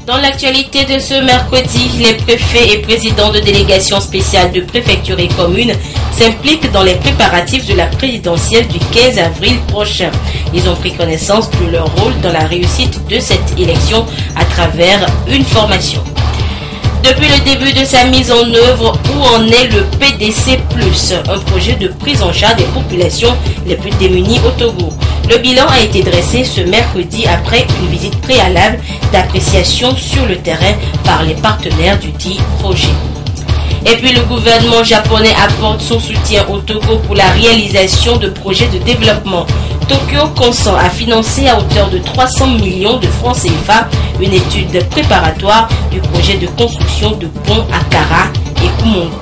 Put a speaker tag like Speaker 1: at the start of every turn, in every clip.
Speaker 1: Dans l'actualité de ce mercredi, les préfets et présidents de délégations spéciales de préfectures et communes s'impliquent dans les préparatifs de la présidentielle du 15 avril prochain. Ils ont pris connaissance de leur rôle dans la réussite de cette élection à travers une formation. Depuis le début de sa mise en œuvre, où en est le PDC+, un projet de prise en charge des populations les plus démunies au Togo. Le bilan a été dressé ce mercredi après une visite préalable d'appréciation sur le terrain par les partenaires du dit projet. Et puis le gouvernement japonais apporte son soutien au Togo pour la réalisation de projets de développement. Tokyo consent à financer à hauteur de 300 millions de francs CFA une étude préparatoire du projet de construction de ponts à Kara et Kumongo.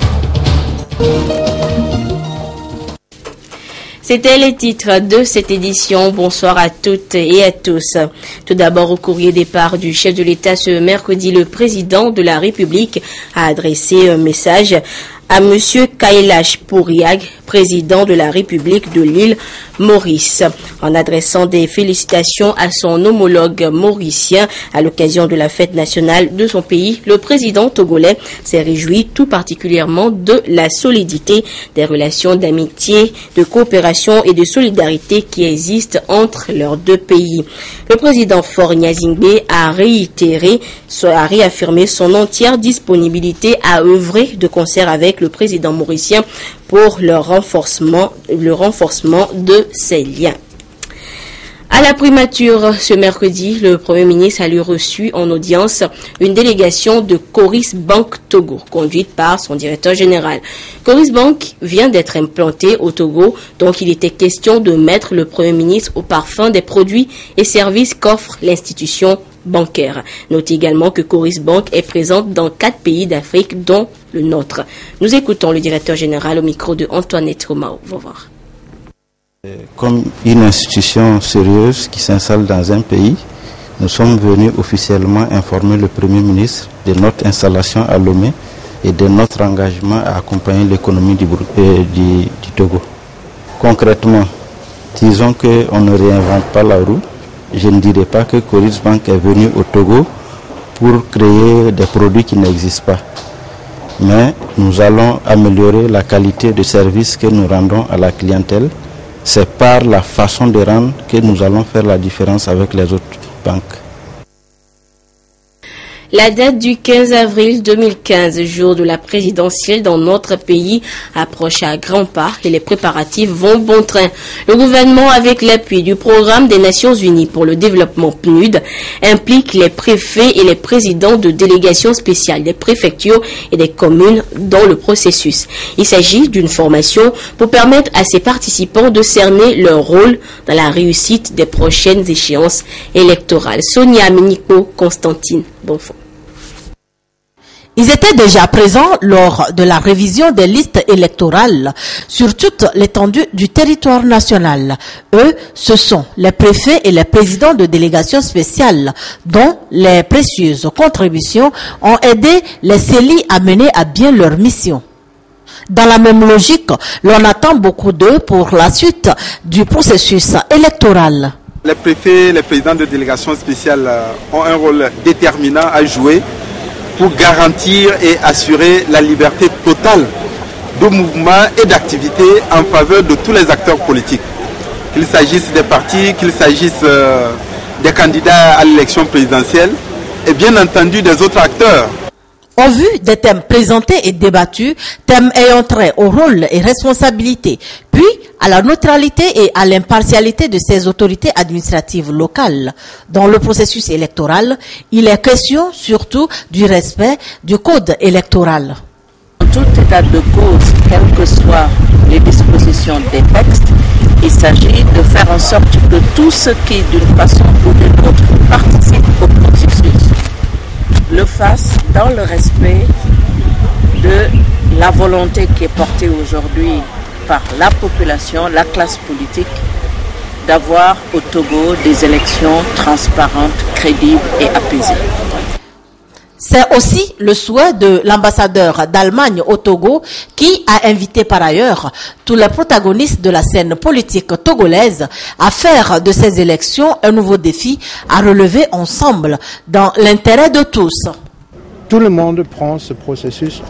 Speaker 1: C'était les titres de cette édition. Bonsoir à toutes et à tous. Tout d'abord, au courrier départ du chef de l'État ce mercredi, le président de la République a adressé un message à M. Kailash Pouriag, président de la République de l'île Maurice, en adressant des félicitations à son homologue mauricien à l'occasion de la fête nationale de son pays. Le président togolais s'est réjoui tout particulièrement de la solidité des relations d'amitié, de coopération et de solidarité qui existent entre leurs deux pays. Le président Faure Gnassingbé a réaffirmé son entière disponibilité à œuvrer de concert avec le président mauricien pour le renforcement de ces liens. À la primature, ce mercredi, le Premier ministre a lui reçu en audience une délégation de Coris Bank Togo, conduite par son directeur général. Coris Bank vient d'être implanté au Togo, donc il était question de mettre le Premier ministre au parfum des produits et services qu'offre l'institution bancaire. Notez également que Coris Bank est présente dans 4 pays d'Afrique, dont le nôtre. Nous écoutons le directeur général au micro de Antoinette Romao. On va voir.
Speaker 2: Comme une institution sérieuse qui s'installe dans un pays, nous sommes venus officiellement informer le Premier ministre de notre installation à Lomé et de notre engagement à accompagner l'économie du Togo. Concrètement, disons qu'on ne réinvente pas la roue. Je ne dirais pas que Coris Bank est venu au Togo pour créer des produits qui n'existent pas. Mais nous allons améliorer la qualité de service que nous rendons à la clientèle. C'est par la façon de rendre que nous allons faire la différence avec les autres banques.
Speaker 1: La date du 15 avril 2015, jour de la présidentielle dans notre pays, approche à grands pas et les préparatifs vont bon train. Le gouvernement, avec l'appui du programme des Nations Unies pour le développement PNUD, implique les préfets et les présidents de délégations spéciales des préfectures et des communes dans le processus. Il s'agit d'une formation pour permettre à ces participants de cerner leur rôle dans la réussite des prochaines échéances électorales. Sonia Miniko, Constantine Bonfond.
Speaker 3: Ils étaient déjà présents lors de la révision des listes électorales sur toute l'étendue du territoire national. Eux, ce sont les préfets et les présidents de délégations spéciales dont les précieuses contributions ont aidé les CELI à mener à bien leur mission. Dans la même logique, l'on attend beaucoup d'eux pour la suite du processus électoral.
Speaker 4: Les préfets, les présidents de délégations spéciales ont un rôle déterminant à jouer pour garantir et assurer la liberté totale de mouvement et d'activité en faveur de tous les acteurs politiques. Qu'il s'agisse des partis, qu'il s'agisse des candidats à l'élection présidentielle et bien entendu des autres acteurs.
Speaker 3: Au vu des thèmes présentés et débattus, thèmes ayant trait au rôle et responsabilités, puis à la neutralité et à l'impartialité de ces autorités administratives locales. Dans le processus électoral, il est question surtout du respect du code électoral.
Speaker 5: En tout état de cause, quelles que soient les dispositions des textes, il s'agit de faire en sorte que tous ceux qui, d'une façon ou d'une autre, participent au processus, le fassent dans le respect de la volonté qui est portée aujourd'hui par la population, la classe politique, d'avoir au Togo des élections transparentes, crédibles et apaisées.
Speaker 3: C'est aussi le souhait de l'ambassadeur d'Allemagne au Togo qui a invité par ailleurs tous les protagonistes de la scène politique togolaise à faire de ces élections un nouveau défi à relever ensemble dans l'intérêt de tous.
Speaker 6: Tout le monde prend ce processus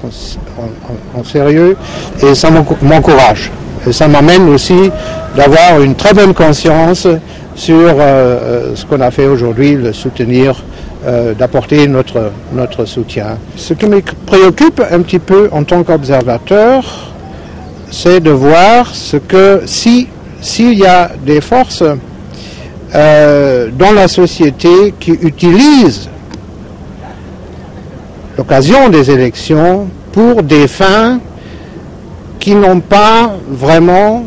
Speaker 6: en sérieux et ça m'encourage. Et ça m'amène aussi d'avoir une très bonne conscience sur ce qu'on a fait aujourd'hui, le soutenir, d'apporter notre soutien. Ce qui me préoccupe un petit peu en tant qu'observateur, c'est de voir ce que s'il y a des forces dans la société qui utilisent l'occasion des élections pour des fins qui n'ont pas vraiment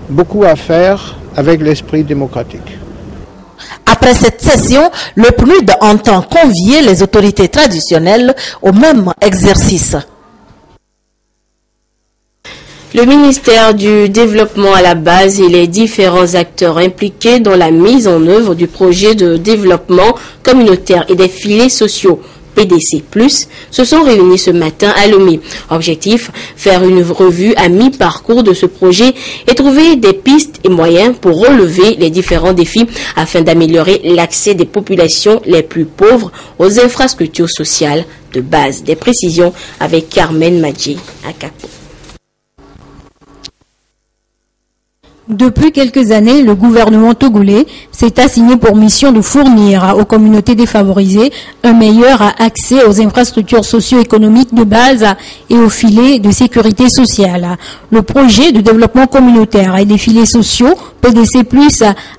Speaker 6: beaucoup à faire avec l'esprit démocratique.
Speaker 3: Après cette session, le PNUD entend convier les autorités traditionnelles au même exercice.
Speaker 1: Le ministère du Développement à la base et les différents acteurs impliqués dans la mise en œuvre du projet de développement communautaire et des filets sociaux PDC+, se sont réunis ce matin à Lomé. Objectif, faire une revue à mi-parcours de ce projet et trouver des pistes et moyens pour relever les différents défis afin d'améliorer l'accès des populations les plus pauvres aux infrastructures sociales de base. Des précisions avec Carmen Madji à Kako.
Speaker 7: Depuis quelques années, le gouvernement togolais s'est assigné pour mission de fournir aux communautés défavorisées un meilleur accès aux infrastructures socio-économiques de base et aux filets de sécurité sociale. Le projet de développement communautaire et des filets sociaux, PDC+,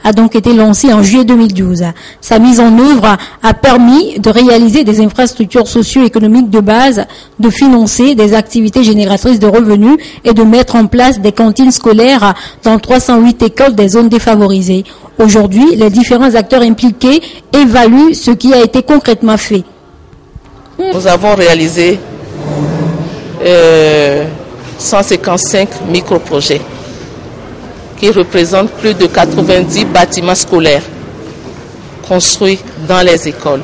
Speaker 7: a donc été lancé en juillet 2012. Sa mise en œuvre a permis de réaliser des infrastructures socio-économiques de base, de financer des activités génératrices de revenus et de mettre en place des cantines scolaires dans 308 écoles des zones défavorisées. Aujourd'hui, les différents acteurs impliqués évaluent ce qui a été concrètement fait.
Speaker 8: Nous avons réalisé 155 micro-projets qui représentent plus de 90 bâtiments scolaires construits dans les écoles.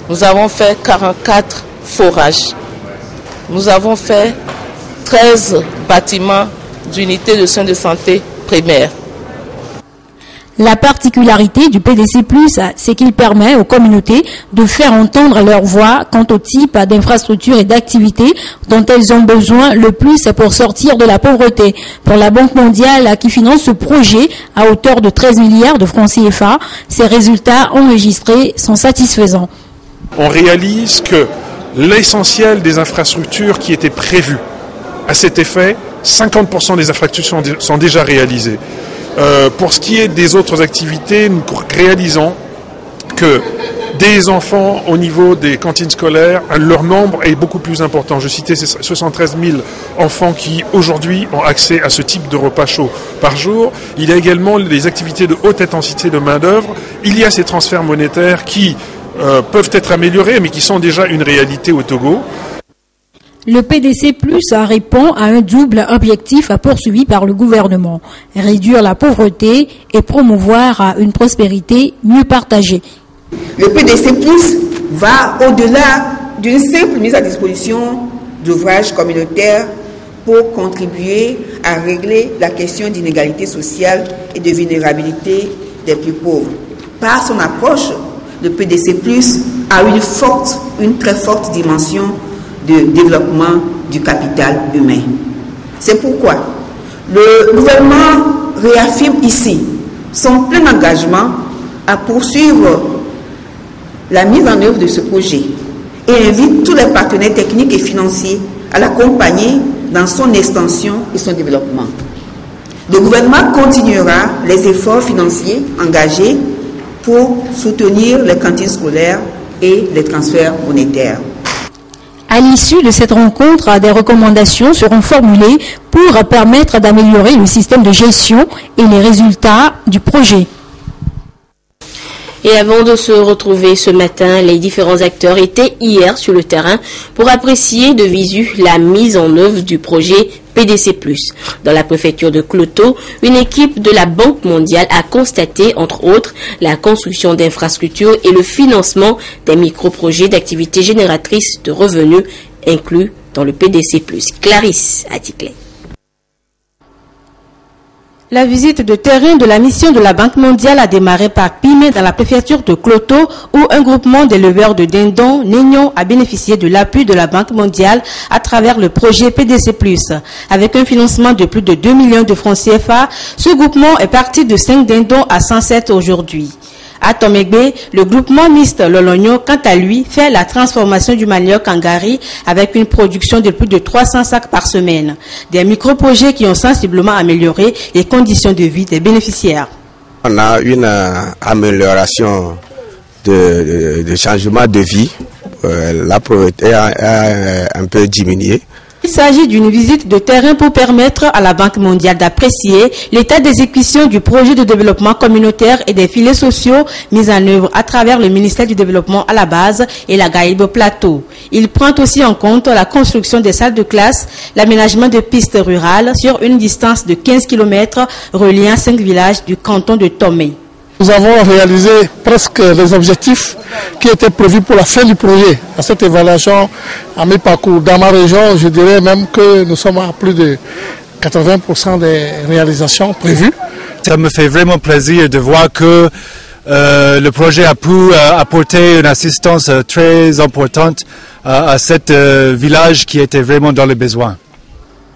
Speaker 8: Nous avons fait 44 forages. Nous avons fait 13 bâtiments d'unités de soins de santé primaires.
Speaker 7: La particularité du PDC+, c'est qu'il permet aux communautés de faire entendre leur voix quant au type d'infrastructures et d'activités dont elles ont besoin le plus pour sortir de la pauvreté. Pour la Banque mondiale qui finance ce projet à hauteur de 13 milliards de francs CFA, ces résultats enregistrés sont satisfaisants.
Speaker 9: On réalise que l'essentiel des infrastructures qui étaient prévues à cet effet, 50% des infrastructures sont déjà réalisées. Pour ce qui est des autres activités, nous réalisons que des enfants au niveau des cantines scolaires, leur nombre est beaucoup plus important. Je citais ces 73 000 enfants qui aujourd'hui ont accès à ce type de repas chaud par jour. Il y a également des activités de haute intensité de main-d'œuvre. Il y a ces transferts monétaires qui peuvent être améliorés mais qui sont déjà une réalité au Togo.
Speaker 7: Le PDC+ répond à un double objectif poursuivi par le gouvernement, réduire la pauvreté et promouvoir une prospérité mieux partagée.
Speaker 10: Le PDC+ va au-delà d'une simple mise à disposition d'ouvrages communautaires pour contribuer à régler la question d'inégalité sociale et de vulnérabilité des plus pauvres. Par son approche, le PDC+ a une très forte dimension de développement du capital humain. C'est pourquoi le gouvernement réaffirme ici son plein engagement à poursuivre la mise en œuvre de ce projet et invite tous les partenaires techniques et financiers à l'accompagner dans son extension et son développement. Le gouvernement continuera les efforts financiers engagés pour soutenir les cantines scolaires et les transferts monétaires.
Speaker 7: À l'issue de cette rencontre, des recommandations seront formulées pour permettre d'améliorer le système de gestion et les résultats du projet.
Speaker 1: Et avant de se retrouver ce matin, les différents acteurs étaient hier sur le terrain pour apprécier de visu la mise en œuvre du projet PDC+. Dans la préfecture de Kloto, une équipe de la Banque mondiale a constaté, entre autres, la construction d'infrastructures et le financement des micro-projets d'activités génératrices de revenus inclus dans le PDC+. Clarisse Atikle.
Speaker 3: La visite de terrain de la mission de la Banque mondiale a démarré par Pimé dans la préfecture de Kloto où un groupement d'éleveurs de dindons, Nignon, a bénéficié de l'appui de la Banque mondiale à travers le projet PDC+. Avec un financement de plus de 2 millions de francs CFA, ce groupement est parti de 5 dindons à 107 aujourd'hui. À Tomegbe, le groupement mixte Lologno, quant à lui, fait la transformation du manioc en gari avec une production de plus de 300 sacs par semaine. Des micro-projets qui ont sensiblement amélioré les conditions de vie des bénéficiaires.
Speaker 11: On a une amélioration de changement de vie. La pauvreté a un peu diminué.
Speaker 3: Il s'agit d'une visite de terrain pour permettre à la Banque mondiale d'apprécier l'état d'exécution du projet de développement communautaire et des filets sociaux mis en œuvre à travers le ministère du Développement à la base et la Gaïbe Plateau. Il prend aussi en compte la construction des salles de classe, l'aménagement de pistes rurales sur une distance de 15 km reliant 5 villages du canton de Tomé.
Speaker 12: Nous avons réalisé presque les objectifs qui étaient prévus pour la fin du projet. À cette évaluation, à mi-parcours, dans ma région, je dirais même que nous sommes à plus de 80% des réalisations prévues.
Speaker 13: Ça me fait vraiment plaisir de voir que le projet a pu apporter une assistance très importante à ce village qui était vraiment dans le besoin.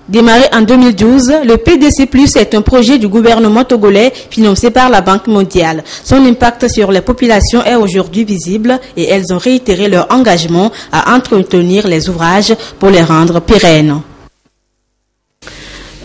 Speaker 3: Démarré en 2012, le PDC+ est un projet du gouvernement togolais financé par la Banque mondiale. Son impact sur les populations est aujourd'hui visible et elles ont réitéré leur engagement à entretenir les ouvrages pour les rendre pérennes.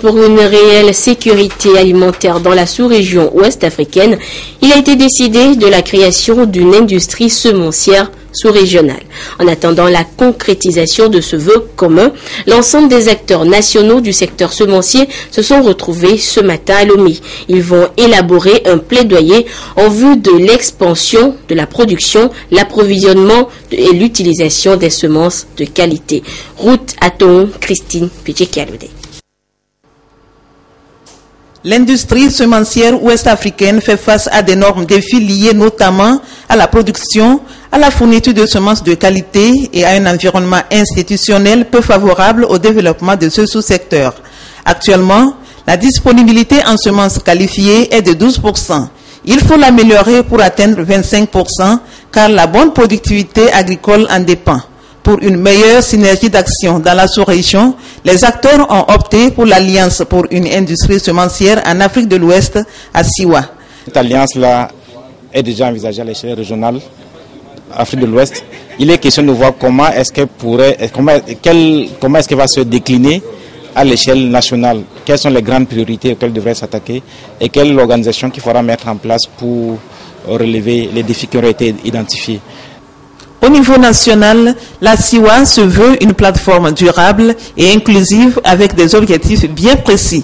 Speaker 1: Pour une réelle sécurité alimentaire dans la sous-région ouest africaine, il a été décidé de la création d'une industrie semencière sous-régionale. En attendant la concrétisation de ce vœu commun, l'ensemble des acteurs nationaux du secteur semencier se sont retrouvés ce matin à Lomé. Ils vont élaborer un plaidoyer en vue de l'expansion de la production, l'approvisionnement et l'utilisation des semences de qualité. Route à Toon, Christine Pichekialode.
Speaker 14: L'industrie semencière ouest-africaine fait face à d'énormes défis liés notamment à la production, à la fourniture de semences de qualité et à un environnement institutionnel peu favorable au développement de ce sous-secteur. Actuellement, la disponibilité en semences qualifiées est de 12%. Il faut l'améliorer pour atteindre 25% car la bonne productivité agricole en dépend. Pour une meilleure synergie d'action dans la sous-région, les acteurs ont opté pour l'Alliance pour une industrie semencière en Afrique de l'Ouest à Siwa.
Speaker 15: Cette alliance-là est déjà envisagée à l'échelle régionale, Afrique de l'Ouest. Il est question de voir comment est-ce qu'elle va se décliner à l'échelle nationale. Quelles sont les grandes priorités auxquelles devrait s'attaquer et quelle est l'organisation qu'il faudra mettre en place pour relever les défis qui auraient été identifiés.
Speaker 14: Au niveau national, la SIWA se veut une plateforme durable et inclusive avec des objectifs bien précis.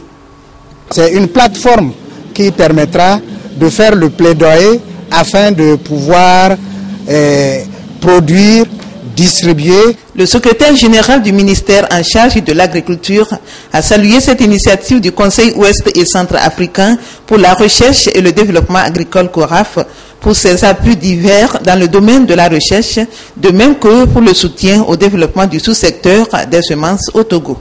Speaker 6: C'est une plateforme qui permettra de faire le plaidoyer afin de pouvoir produire, distribuer.
Speaker 14: Le secrétaire général du ministère en charge de l'agriculture a salué cette initiative du Conseil ouest et centre-africain pour la recherche et le développement agricole CORAF pour ses appuis divers dans le domaine de la recherche, de même que pour le soutien au développement du sous-secteur des semences au Togo.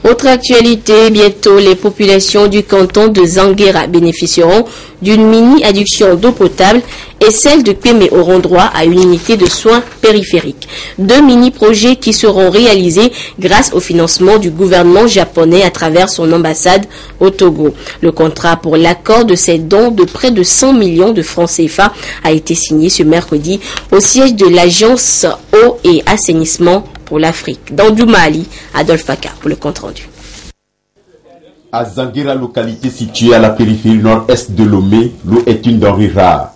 Speaker 1: Autre actualité, bientôt les populations du canton de Zanguera bénéficieront d'une mini-adduction d'eau potable et celles de Kweme auront droit à une unité de soins périphériques. 2 mini-projets qui seront réalisés grâce au financement du gouvernement japonais à travers son ambassade au Togo. Le contrat pour l'accord de ces dons de près de 100 millions de francs CFA a été signé ce mercredi au siège de l'agence eau et assainissement pour l'Afrique. Dans du Mali, Adolphe Faka pour le compte rendu.
Speaker 16: À Zanguera, localité située à la périphérie nord-est de Lomé, l'eau est une denrée rare.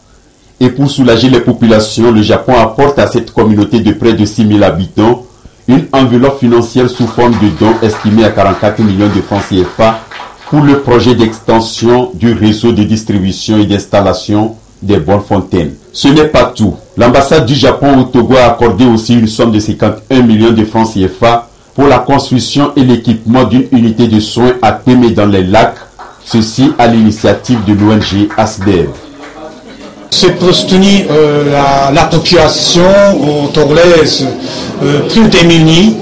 Speaker 16: Et pour soulager les populations, le Japon apporte à cette communauté de près de 6 000 habitants une enveloppe financière sous forme de dons estimée à 44 millions de francs CFA pour le projet d'extension du réseau de distribution et d'installation des bonnes fontaines. Ce n'est pas tout. L'ambassade du Japon au Togo a accordé aussi une somme de 51 millions de francs CFA pour la construction et l'équipement d'une unité de soins à Témé dans les lacs, ceci à l'initiative de l'ONG ASDEV.
Speaker 17: C'est pour soutenir la population togolaise plus démunie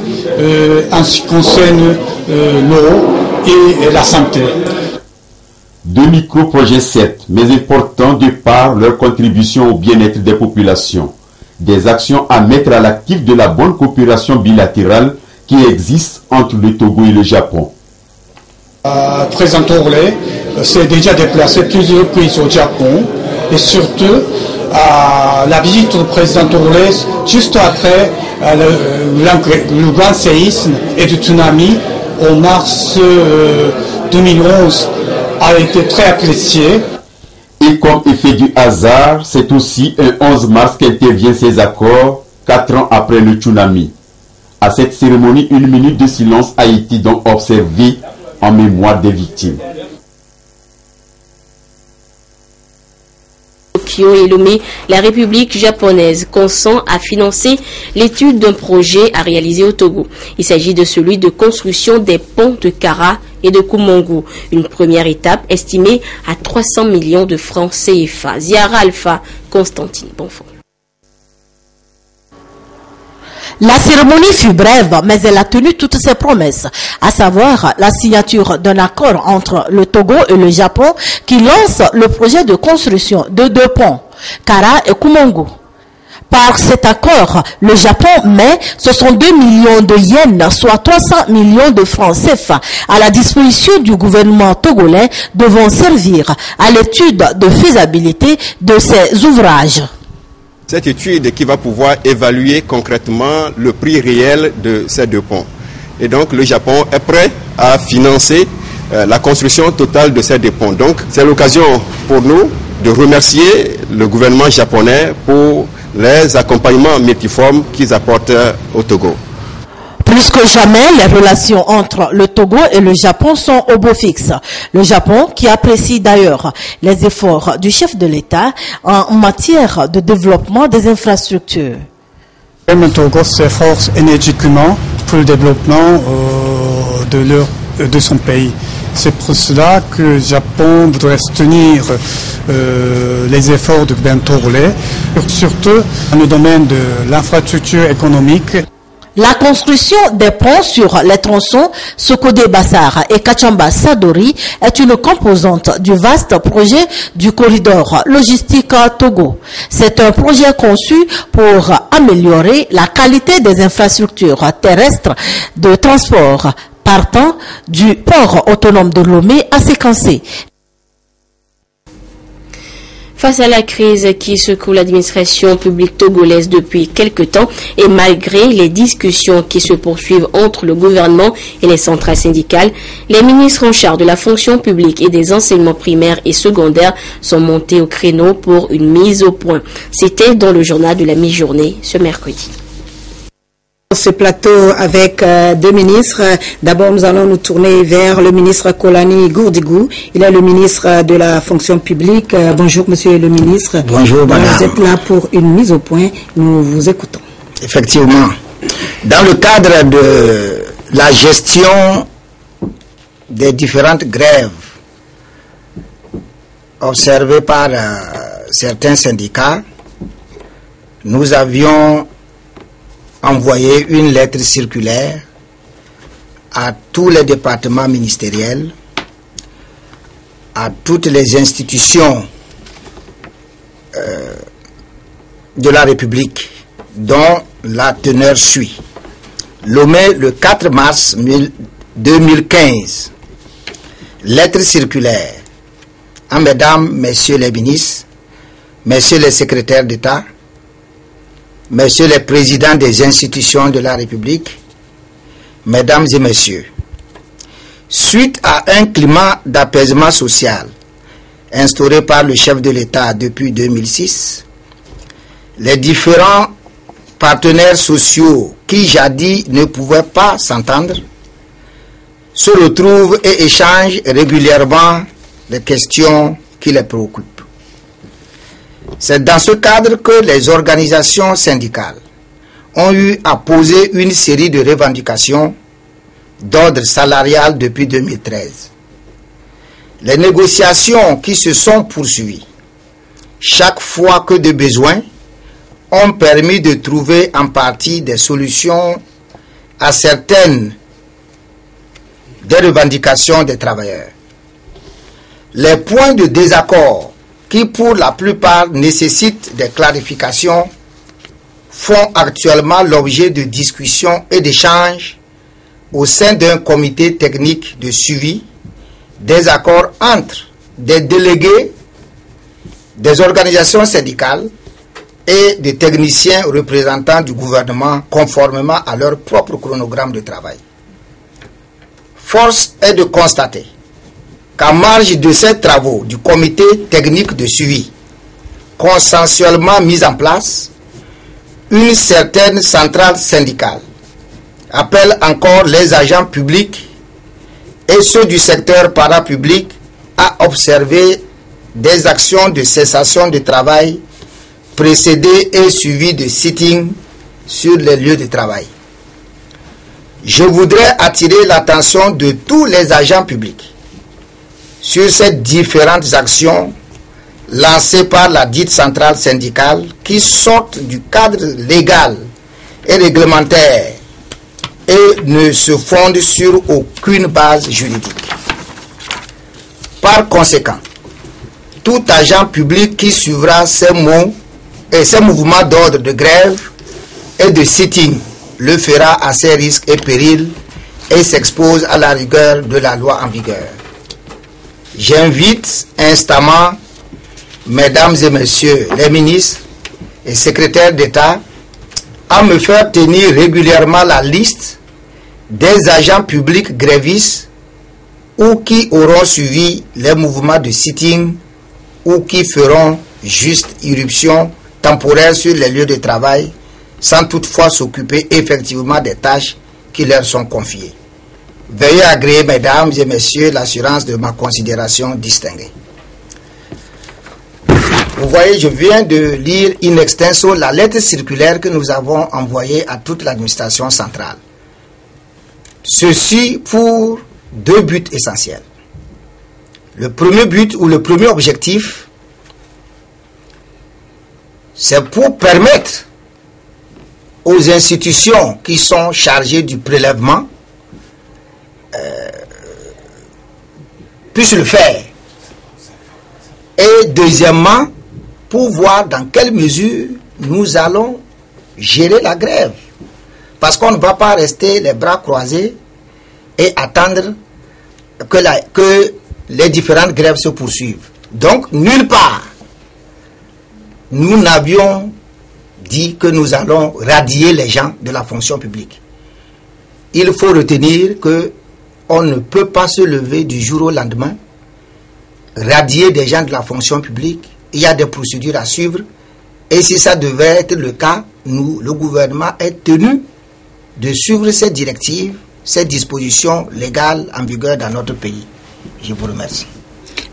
Speaker 17: en ce qui concerne l'eau et la santé.
Speaker 16: Deux micro-projets certes, mais importants de par leur contribution au bien-être des populations. Des actions à mettre à l'actif de la bonne coopération bilatérale qui existe entre le Togo et le Japon.
Speaker 17: Le président togolais s'est déjà déplacé plusieurs reprises au Japon et surtout la visite du président togolais juste après le grand séisme et le tsunami en mars 2011 a été très apprécié.
Speaker 16: Et comme effet du hasard, c'est aussi un 11 mars qu'interviennent ces accords, 4 ans après le tsunami. À cette cérémonie, une minute de silence a été donc observée en mémoire des victimes.
Speaker 1: Tokyo et Lomé, la République japonaise consent à financer l'étude d'un projet à réaliser au Togo. Il s'agit de celui de construction des ponts de Kara et de Kumongo, une première étape estimée à 300 millions de francs CFA. Ziara Alpha, Constantine Bonfort.
Speaker 3: La cérémonie fut brève, mais elle a tenu toutes ses promesses, à savoir la signature d'un accord entre le Togo et le Japon qui lance le projet de construction de deux ponts, Kara et Kumongo. Par cet accord, le Japon met 62 millions de yens, soit 300 millions de francs CFA, à la disposition du gouvernement togolais devant servir à l'étude de faisabilité de ces ouvrages.
Speaker 18: Cette étude qui va pouvoir évaluer concrètement le prix réel de ces deux ponts. Et donc le Japon est prêt à financer la construction totale de ces deux ponts. Donc c'est l'occasion pour nous de remercier le gouvernement japonais pour les accompagnements multiformes qu'ils apportent au Togo.
Speaker 3: Plus que jamais, les relations entre le Togo et le Japon sont au beau fixe. Le Japon, qui apprécie d'ailleurs les efforts du chef de l'État en matière de développement des infrastructures.
Speaker 17: Le Togo s'efforce énergiquement pour le développement de son pays. C'est pour cela que le Japon voudrait soutenir les efforts du gouvernement togolais, surtout dans le domaine de l'infrastructure économique.
Speaker 3: La construction des ponts sur les tronçons Sokodé-Bassar et Kachamba-Sadori est une composante du vaste projet du corridor logistique Togo. C'est un projet conçu pour améliorer la qualité des infrastructures terrestres de transport partant du port autonome de Lomé à Séquencé.
Speaker 1: Face à la crise qui secoue l'administration publique togolaise depuis quelque temps et malgré les discussions qui se poursuivent entre le gouvernement et les centrales syndicales, les ministres en charge de la fonction publique et des enseignements primaires et secondaires sont montés au créneau pour une mise au point. C'était dans le journal de la mi-journée ce mercredi.
Speaker 19: Ce plateau avec deux ministres. D'abord, nous allons nous tourner vers le ministre Kolani Gourdigou. Il est le ministre de la fonction publique. Bonjour, monsieur le ministre.
Speaker 20: Bonjour, madame.
Speaker 19: Vous êtes là pour une mise au point. Nous vous écoutons.
Speaker 20: Effectivement. Dans le cadre de la gestion des différentes grèves observées par certains syndicats, nous avions envoyer une lettre circulaire à tous les départements ministériels, à toutes les institutions de la République dont la teneur suit. Lomé le 4 mars 2015, lettre circulaire à mesdames, messieurs les ministres, messieurs les secrétaires d'État, messieurs les présidents des institutions de la République, mesdames et messieurs, suite à un climat d'apaisement social instauré par le chef de l'État depuis 2006, les différents partenaires sociaux qui jadis ne pouvaient pas s'entendre se retrouvent et échangent régulièrement les questions qui les préoccupent. C'est dans ce cadre que les organisations syndicales ont eu à poser une série de revendications d'ordre salarial depuis 2013. Les négociations qui se sont poursuivies chaque fois que de besoin ont permis de trouver en partie des solutions à certaines des revendications des travailleurs. Les points de désaccord qui pour la plupart nécessitent des clarifications font actuellement l'objet de discussions et d'échanges au sein d'un comité technique de suivi des accords entre des délégués des organisations syndicales et des techniciens représentants du gouvernement conformément à leur propre chronogramme de travail. Force est de constater qu'en marge de ces travaux du comité technique de suivi consensuellement mis en place, une certaine centrale syndicale appelle encore les agents publics et ceux du secteur parapublic à observer des actions de cessation de travail précédées et suivies de sitting sur les lieux de travail. Je voudrais attirer l'attention de tous les agents publics sur ces différentes actions lancées par la dite centrale syndicale qui sortent du cadre légal et réglementaire et ne se fondent sur aucune base juridique. Par conséquent, tout agent public qui suivra ces mots et ces mouvements d'ordre de grève et de sitting le fera à ses risques et périls et s'expose à la rigueur de la loi en vigueur. J'invite instamment, mesdames et messieurs les ministres et secrétaires d'État, à me faire tenir régulièrement la liste des agents publics grévistes ou qui auront suivi les mouvements de sitting ou qui feront juste irruption temporaire sur les lieux de travail sans toutefois s'occuper effectivement des tâches qui leur sont confiées. Veuillez agréer, mesdames et messieurs, l'assurance de ma considération distinguée. Vous voyez, je viens de lire in extenso la lettre circulaire que nous avons envoyée à toute l'administration centrale. Ceci pour deux buts essentiels. Le premier but ou le premier objectif, c'est pour permettre aux institutions qui sont chargées du prélèvement puissent le faire. Et deuxièmement, pour voir dans quelle mesure nous allons gérer la grève. Parce qu'on ne va pas rester les bras croisés et attendre que les différentes grèves se poursuivent. Donc, nulle part, nous n'avions dit que nous allons radier les gens de la fonction publique. Il faut retenir que on ne peut pas se lever du jour au lendemain, radier des gens de la fonction publique. Il y a des procédures à suivre. Et si ça devait être le cas, le gouvernement est tenu de suivre ces directives, ces dispositions légales en vigueur dans notre pays. Je vous remercie.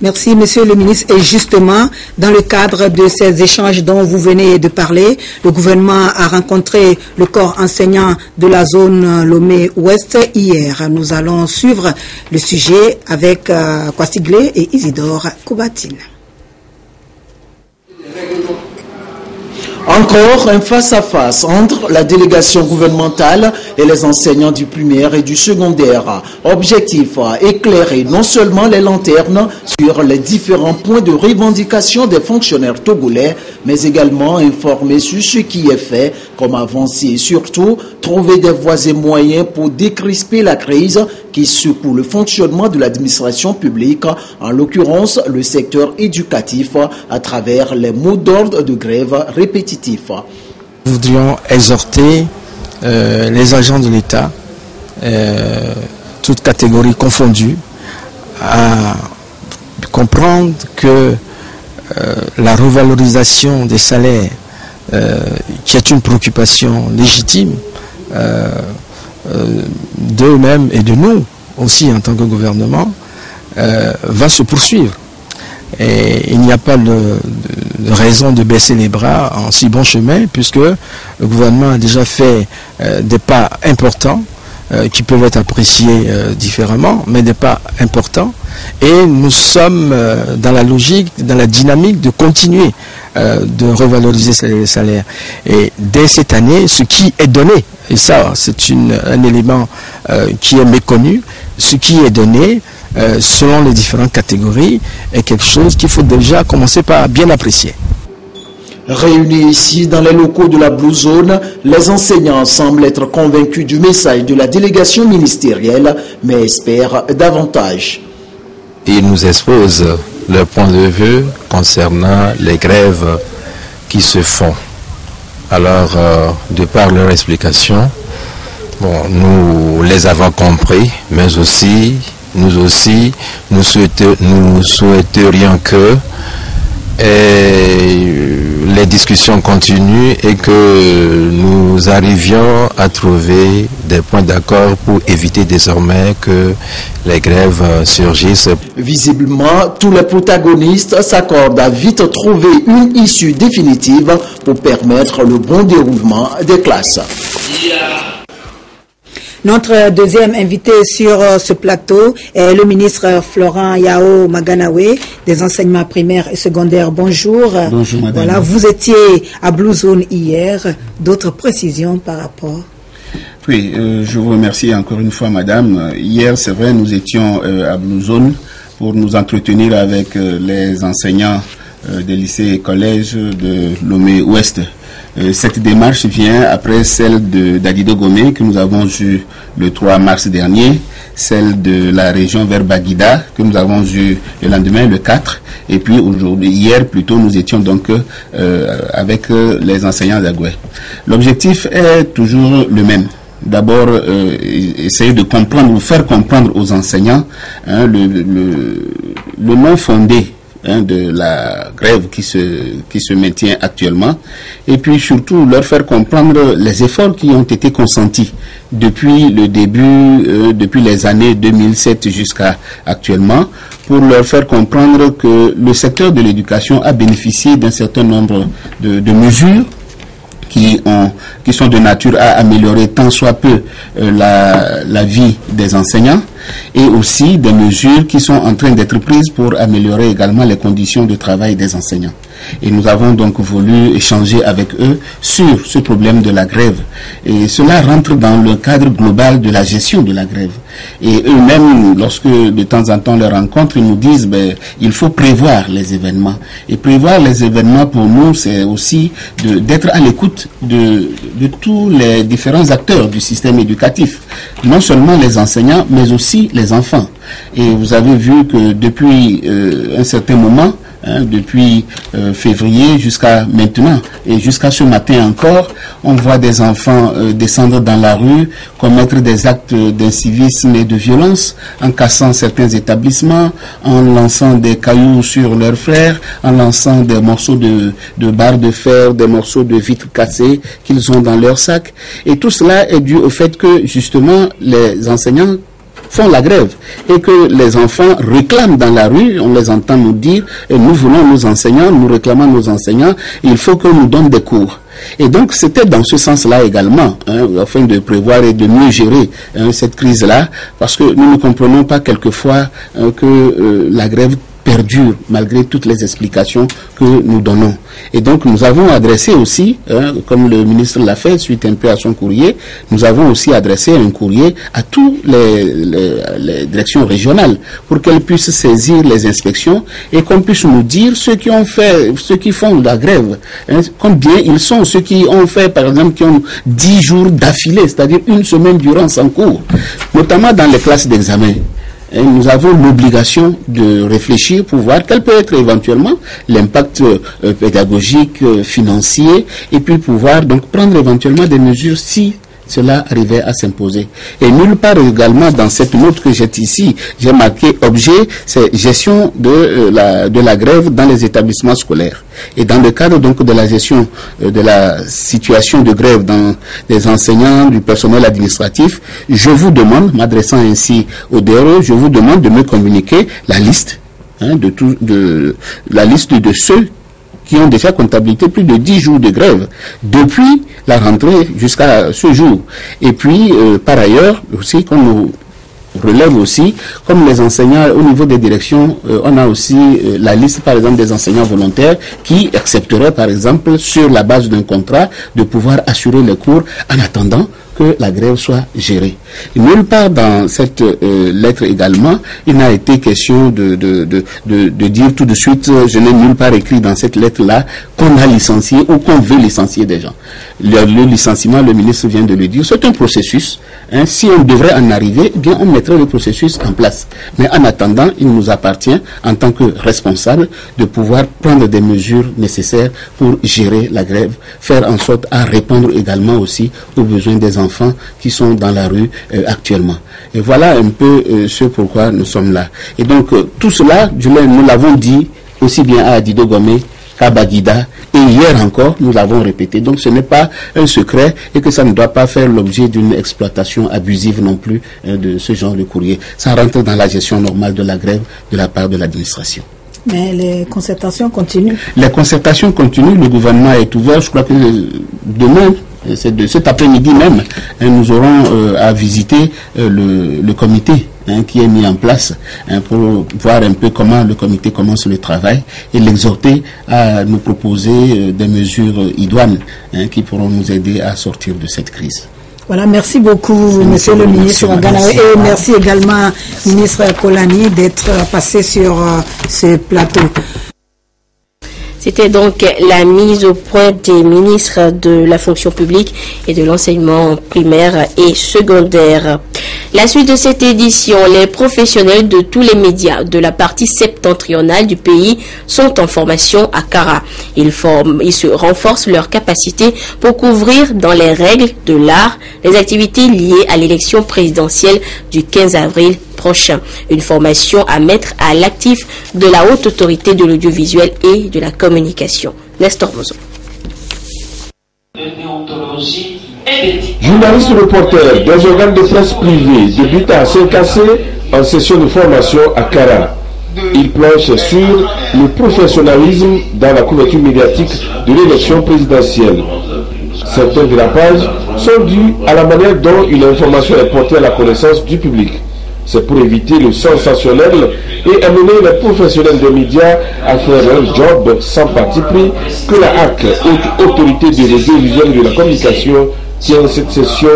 Speaker 19: Merci, Monsieur le ministre. Et justement, dans le cadre de ces échanges dont vous venez de parler, le gouvernement a rencontré le corps enseignant de la zone Lomé-Ouest hier. Nous allons suivre le sujet avec Kwasiglé et Isidore Koubatine.
Speaker 21: Encore un face-à-face entre la délégation gouvernementale et les enseignants du primaire et du secondaire. Objectif, éclairer non seulement les lanternes sur les différents points de revendication des fonctionnaires togolais, mais également informer sur ce qui est fait comme avancée et surtout trouver des voies et moyens pour décrisper la crise qui secoue le fonctionnement de l'administration publique, en l'occurrence le secteur éducatif, à travers les mots d'ordre de grève répétitifs.
Speaker 22: Nous voudrions exhorter les agents de l'État, toutes catégories confondues, à comprendre que la revalorisation des salaires, qui est une préoccupation légitime d'eux-mêmes et de nous aussi en tant que gouvernement, va se poursuivre. Et il n'y a pas raison de baisser les bras en si bon chemin, puisque le gouvernement a déjà fait des pas importants qui peuvent être appréciés différemment, mais des pas importants. Et nous sommes dans la logique, dans la dynamique de continuer de revaloriser ces salaires. Et dès cette année, ce qui est donné, et ça c'est un élément qui est méconnu, ce qui est donné selon les différentes catégories est quelque chose qu'il faut déjà commencer par bien apprécier.
Speaker 21: Réunis ici dans les locaux de la Blue Zone, les enseignants semblent être convaincus du message de la délégation ministérielle, mais espèrent davantage.
Speaker 2: Ils nous exposent leur point de vue concernant les grèves qui se font. Alors, de par leur explication, nous les avons compris, mais aussi, nous souhaiterions que les discussions continuent et que nous arrivions à trouver des points d'accord pour éviter désormais que les grèves surgissent.
Speaker 21: Visiblement, tous les protagonistes s'accordent à vite trouver une issue définitive pour permettre le bon déroulement des classes.
Speaker 19: Notre deuxième invité sur ce plateau est le ministre Florent Yao Maganawe des enseignements primaires et secondaires. Bonjour.
Speaker 4: Bonjour madame.
Speaker 19: Voilà, vous étiez à Blue Zone hier. D'autres précisions par rapport?
Speaker 4: Oui, je vous remercie encore une fois madame. Hier, c'est vrai, nous étions à Blue Zone pour nous entretenir avec les enseignants des lycées et collèges de Lomé-Ouest. Cette démarche vient après celle d'Adido Gomé que nous avons eue le 3 mars dernier, celle de la région vers Baguida que nous avons eue le lendemain, le 4, et puis aujourd'hui, hier plutôt, nous étions donc avec les enseignants d'Agoué. L'objectif est toujours le même. D'abord, essayer de comprendre ou faire comprendre aux enseignants le non fondé de la grève qui se maintient actuellement, et puis surtout leur faire comprendre les efforts qui ont été consentis depuis le début, depuis les années 2007 jusqu'à actuellement, pour leur faire comprendre que le secteur de l'éducation a bénéficié d'un certain nombre de mesures qui sont de nature à améliorer tant soit peu la vie des enseignants, et aussi des mesures qui sont en train d'être prises pour améliorer également les conditions de travail des enseignants. Et nous avons donc voulu échanger avec eux sur ce problème de la grève. Et cela rentre dans le cadre global de la gestion de la grève. Et eux-mêmes, lorsque de temps en temps les rencontre, ils nous disent il faut prévoir les événements. Et prévoir les événements pour nous, c'est aussi d'être à l'écoute de tous les différents acteurs du système éducatif. Non seulement les enseignants, mais aussi les enfants. Et vous avez vu que depuis un certain moment, depuis février jusqu'à maintenant et jusqu'à ce matin encore, on voit des enfants descendre dans la rue, commettre des actes d'incivisme et de violence, en cassant certains établissements, en lançant des cailloux sur leurs frères, en lançant des morceaux de barres de fer, des morceaux de vitres cassées qu'ils ont dans leur sac. Et tout cela est dû au fait que justement les enseignants font la grève et que les enfants réclament dans la rue, on les entend nous dire nous voulons nos enseignants, nous réclamons nos enseignants, il faut qu'on nous donne des cours. Et donc c'était dans ce sens-là également, afin de prévoir et de mieux gérer cette crise-là, parce que nous ne comprenons pas quelquefois que la grève perdure malgré toutes les explications que nous donnons. Et donc nous avons adressé aussi, comme le ministre l'a fait suite un peu à son courrier, nous avons aussi adressé un courrier à toutes les directions régionales pour qu'elles puissent saisir les inspections et qu'on puisse nous dire ceux qui font la grève, combien ils sont, ceux qui ont fait par exemple, qui ont 10 jours d'affilée, c'est-à-dire une semaine durant sans cours, notamment dans les classes d'examen. Et nous avons l'obligation de réfléchir pour voir quel peut être éventuellement l'impact pédagogique, financier, et puis pouvoir donc prendre éventuellement des mesures si cela arrivait à s'imposer. Et nulle part également dans cette note que j'ai ici, j'ai marqué objet, c'est gestion de la grève dans les établissements scolaires. Et dans le cadre donc de la gestion de la situation de grève dans des enseignants, du personnel administratif, je vous demande, m'adressant ainsi au DRE, je vous demande de me communiquer la liste, la liste de ceux qui ont déjà comptabilisé plus de 10 jours de grève depuis la rentrée jusqu'à ce jour. Et puis, par ailleurs, aussi, qu'on nous relève aussi, comme les enseignants au niveau des directions, on a aussi la liste par exemple des enseignants volontaires qui accepteraient par exemple sur la base d'un contrat de pouvoir assurer les cours en attendant que la grève soit gérée. Et nulle part dans cette lettre également, il n'a été question de dire tout de suite, je n'ai nulle part écrit dans cette lettre-là qu'on a licencié ou qu'on veut licencier des gens. Le licenciement, le ministre vient de le dire, c'est un processus. Hein. Si on devrait en arriver, eh bien on mettrait le processus en place. Mais en attendant, il nous appartient, en tant que responsables, de pouvoir prendre des mesures nécessaires pour gérer la grève, faire en sorte à répondre également aussi aux besoins des enfants qui sont dans la rue actuellement. Et voilà un peu ce pourquoi nous sommes là. Et donc tout cela, nous l'avons dit aussi bien à Dido Gomé qu'à Baguida, et hier encore nous l'avons répété. Donc ce n'est pas un secret et que ça ne doit pas faire l'objet d'une exploitation abusive non plus de ce genre de courrier. Ça rentre dans la gestion normale de la grève de la part de l'administration.
Speaker 19: Mais les concertations continuent. Les
Speaker 4: concertations continuent, le gouvernement est ouvert. Je crois que demain, c'est de cet après-midi même, nous aurons à visiter le comité qui est mis en place pour voir un peu comment le comité commence le travail et l'exhorter à nous proposer des mesures idoines qui pourront nous aider à sortir de cette crise.
Speaker 19: Voilà, merci beaucoup, monsieur le ministre Ganawe, et merci également, ministre Kolani, d'être passé sur ce plateau.
Speaker 1: C'était donc la mise au point des ministres de la fonction publique et de l'enseignement primaire et secondaire. La suite de cette édition, les professionnels de tous les médias de la partie septentrionale du pays sont en formation à Kara. Ils se renforcent leurs capacités pour couvrir dans les règles de l'art les activités liées à l'élection présidentielle du 15 avril prochain. Une formation à mettre à l'actif de la haute autorité de l'audiovisuel et de la communication. Nestor Mozo.
Speaker 5: Journalistes reporters des organes de presse privés débutent à Saint-Cassé en session de formation à Kara. Ils planchent sur le professionnalisme dans la couverture médiatique de l'élection présidentielle. Certains dérapages sont dus à la manière dont une information est portée à la connaissance du public. C'est pour éviter le sensationnel et amener les professionnels des médias à faire leur job sans parti pris que la HAC, haute autorité de l'audiovisuel et de la communication, tient cette session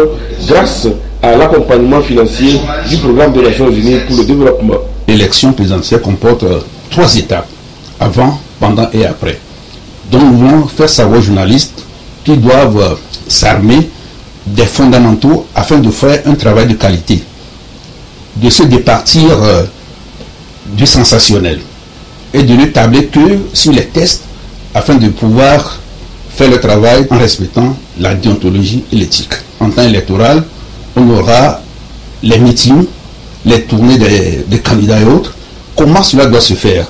Speaker 5: grâce à l'accompagnement financier du programme des Nations Unies pour le développement.
Speaker 8: L'élection présidentielle comporte 3 étapes, avant, pendant et après. Donc nous voulons faire savoir aux journalistes qu'ils doivent s'armer des fondamentaux afin de faire un travail de qualité, de se départir du sensationnel et de ne tabler que sur les tests afin de pouvoir faire le travail en respectant la déontologie et l'éthique. En temps électoral, on aura les meetings, les tournées des candidats et autres. Comment cela doit se faire?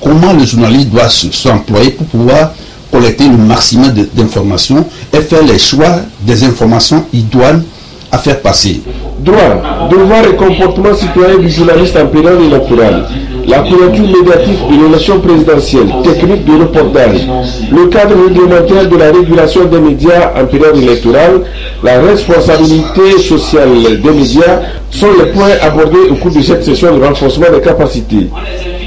Speaker 8: Comment le journaliste doit s'employer pour pouvoir collecter le maximum d'informations et faire les choix des informations idoines à faire passer.
Speaker 5: Droit, devoir et comportement citoyen du journaliste en période électorale, la couverture médiatique de l'élection présidentielle, technique de reportage, le cadre réglementaire de la régulation des médias en période électorale, la responsabilité sociale des médias sont les points abordés au cours de cette session de renforcement des capacités.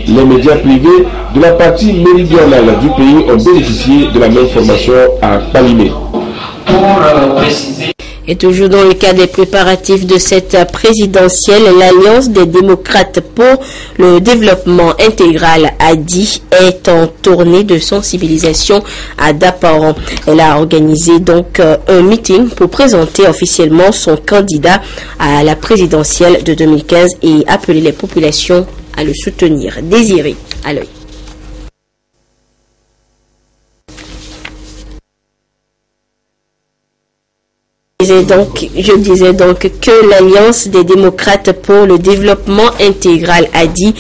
Speaker 5: Les médias privés de la partie méridionale du pays ont bénéficié de la même formation à Palimé.
Speaker 1: Et toujours dans le cadre des préparatifs de cette présidentielle, l'Alliance des démocrates pour le développement intégral ADI est en tournée de sensibilisation à Daparan. Elle a organisé donc un meeting pour présenter officiellement son candidat à la présidentielle de 2015 et appeler les populations à le soutenir. Désiré à l'œil. Je disais donc que l'Alliance des démocrates pour le développement intégral ADI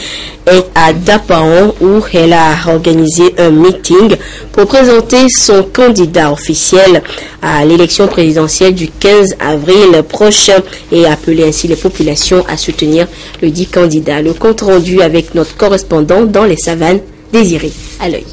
Speaker 1: est à Daparan où elle a organisé un meeting pour présenter son candidat officiel à l'élection présidentielle du 15 avril prochain et appeler ainsi les populations à soutenir le dit candidat. Le compte rendu avec notre correspondant dans les savanes, Désiré à l'œil.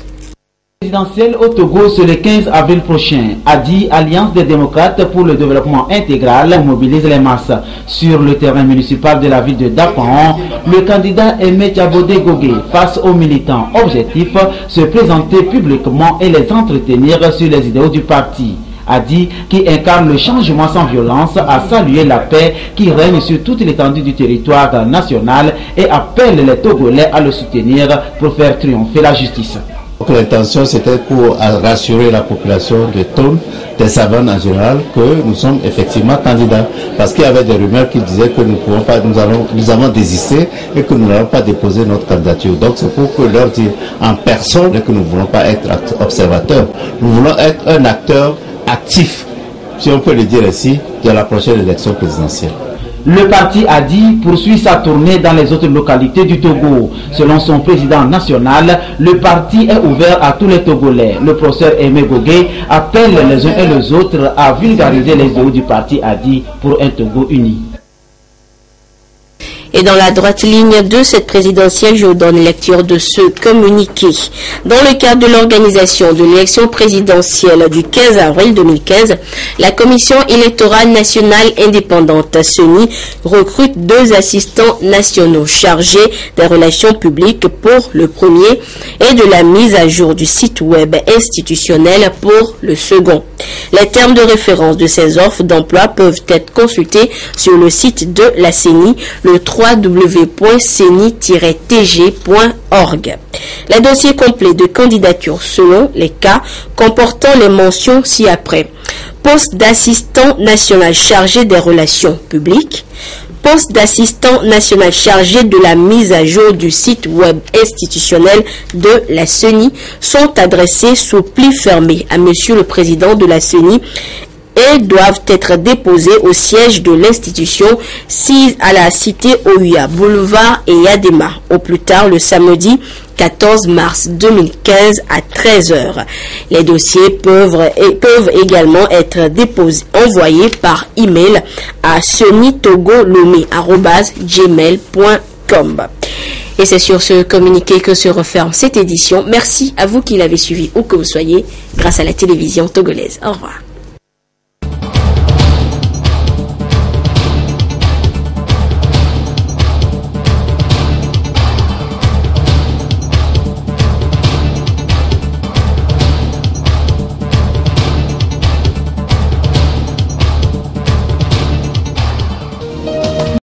Speaker 9: Présidentielle au Togo, c'est le 15 avril prochain, a dit Alliance des démocrates pour le développement intégral mobilise les masses. Sur le terrain municipal de la ville de Dapan, le candidat Aimé Thiabodé Gogué, face aux militants, objectif, se présenter publiquement et les entretenir sur les idéaux du parti. A dit qui incarne le changement sans violence, a salué la paix qui règne sur toute l'étendue du territoire national et appelle les Togolais à le soutenir pour faire triompher la justice.
Speaker 10: L'intention c'était pour rassurer la population de Tom, des savanes en général, que nous sommes effectivement candidats. Parce qu'il y avait des rumeurs qui disaient que nous pouvons pas, nous avons désisté et que nous n'allons pas déposer notre candidature. Donc c'est pour que leur dire en personne que nous ne voulons pas être observateurs. Nous voulons être un acteur actif, si on peut le dire ainsi, de la prochaine élection présidentielle.
Speaker 9: Le parti a dit poursuit sa tournée dans les autres localités du Togo. Selon son président national, le parti est ouvert à tous les Togolais. Le professeur Aimé Gogué appelle les uns et les autres à vulgariser les idéaux du parti, a dit, pour un Togo uni.
Speaker 1: Et dans la droite ligne de cette présidentielle, je vous donne lecture de ce communiqué. Dans le cadre de l'organisation de l'élection présidentielle du 15 avril 2015, la Commission électorale nationale indépendante CENI recrute 2 assistants nationaux chargés des relations publiques pour le premier et de la mise à jour du site web institutionnel pour le second. Les termes de référence de ces offres d'emploi peuvent être consultés sur le site de la CENI, le www.ceni-tg.org. Les dossiers complets de candidature selon les cas comportant les mentions ci-après. Poste d'assistant national chargé des relations publiques, poste d'assistant national chargé de la mise à jour du site web institutionnel de la CENI sont adressés sous pli fermé à Monsieur le Président de la CENI et doivent être déposés au siège de l'institution à la cité Oya, boulevard et Yadema, au plus tard le samedi 14 mars 2015 à 13h. Les dossiers peuvent également être envoyés par email à senitogolomé@gmail.com. Et c'est sur ce communiqué que se referme cette édition. Merci à vous qui l'avez suivi où que vous soyez grâce à la télévision togolaise. Au revoir.